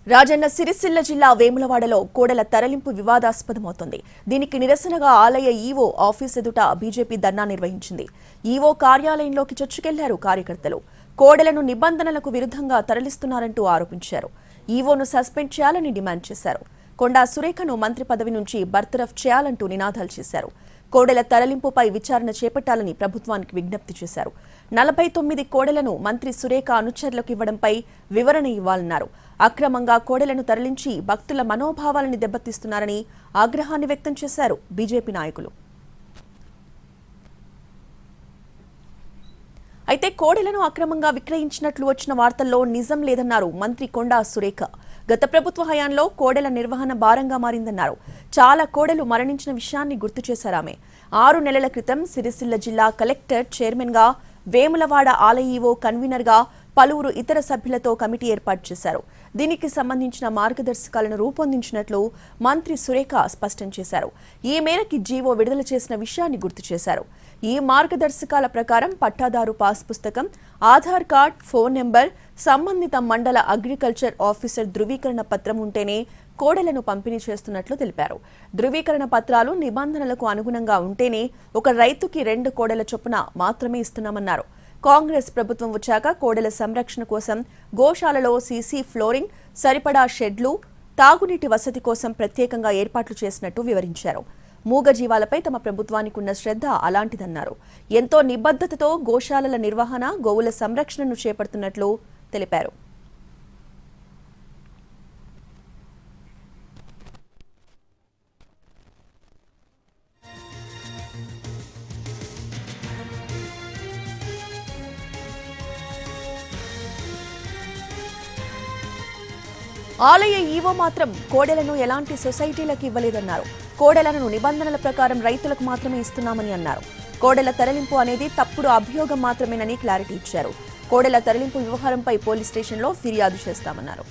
రాజన్న సిరిసిల్ల జిల్లా వేములవాడలో కోడెల తరలింపు వివాదాస్పదమవుతోంది. దీనికి నిరసనగా ఆలయ ఈవో ఆఫీస్ ఎదుట బీజేపీ ధర్నా నిర్వహించింది. ఈవో కార్యాలయంలోకి చొచ్చుకెళ్లారు కార్యకర్తలు. కోడెలను నిబంధనలకు విరుద్ధంగా తరలిస్తున్నారంటూ ఆరోపించారు. ఈవోను సస్పెండ్ చేయాలని డిమాండ్ చేశారు. కొండా సురేఖను మంత్రి పదవి నుంచి బర్తరఫ్ చేయాలంటూ నినాదాలు చేశారు. కోడెల తరలింపుపై విచారణ చేపట్టాలని ప్రభుత్వానికి విజ్ఞప్తి చేశారు. 49 కోడెలను మంత్రి సురేఖ అనుచరులకు ఇవ్వడంపై వివరణ ఇవ్వాలన్నారు. అక్రమంగా కోడెలను తరలించి భక్తుల మనోభావాలను దెబ్బతీస్తున్నారని ఆగ్రహాన్ని వ్యక్తం చేశారు బీజేపీ నాయకులు. అయితే కోడెలను అక్రమంగా విక్రయించినట్లు వచ్చిన వార్తల్లో నిజం లేదన్నారు మంత్రి కొండా సురేఖ. గత ప్రభుత్వ హయాంలో కోడెల నిర్వహణ భారంగా మారిందన్నారు. చాలా కోడెలు మరణించిన విషయాన్ని గుర్తు చేశారామె. 6 నెలల క్రితం సిరిసిల్ల జిల్లా కలెక్టర్ చైర్మన్ గా, వేములవాడ ఆలయ ఈవో కన్వీనర్ గా పలువురు ఇతర సభ్యులతో కమిటీ ఏర్పాటు చేశారు. దీనికి సంబంధించిన మార్గదర్శకాలను రూపొందించినట్లు మంత్రి సురేఖ స్పష్టం చేశారు. ఈ మేరకు జీవో విడుదల చేసిన విషయాన్ని గుర్తు చేశారు. ఈ మార్గదర్శకాల ప్రకారం పట్టాదారు పాస్ పుస్తకం, ఆధార్ కార్డ్, ఫోన్ నెంబర్, సంబంధిత మండల అగ్రికల్చర్ ఆఫీసర్ ధృవీకరణ పత్రం ఉంటేనే కోడెలను పంపిణీ చేస్తున్నట్లు తెలిపారు. ధృవీకరణ పత్రాలు నిబంధనలకు అనుగుణంగా ఉంటేనే ఒక రైతుకి 2 కోడెల చొప్పున మాత్రమే ఇస్తున్నామన్నారు. కాంగ్రెస్ ప్రభుత్వం వచ్చాక కోడెల సంరక్షణ కోసం గోశాలలో సీసీ ఫ్లోరింగ్, సరిపడా షెడ్లు, తాగునీటి వసతి కోసం ప్రత్యేకంగా ఏర్పాట్లు చేసినట్టు వివరించారు. మూగజీవాలపై తమ ప్రభుత్వానికి ఉన్న శ్రద్ధ అలాంటిదన్నారు. ఎంతో నిబద్ధతతో గోశాలల నిర్వహణ, గోవుల సంరక్షణను చేపడుతున్నట్లు తెలిపారు. ఆలయ ఈవో మాత్రం కోడెలను ఎలాంటి సొసైటీలకు ఇవ్వలేదన్నారు. కోడెలను నిబంధనల ప్రకారం రైతులకు మాత్రమే ఇస్తున్నామని అన్నారు. కోడెల తరలింపు అనేది తప్పుడు అభియోగం మాత్రమేనని క్లారిటీ ఇచ్చారు. కోడెల తరలింపు వ్యవహారంపై పోలీస్ స్టేషన్లో ఫిర్యాదు చేస్తామన్నారు.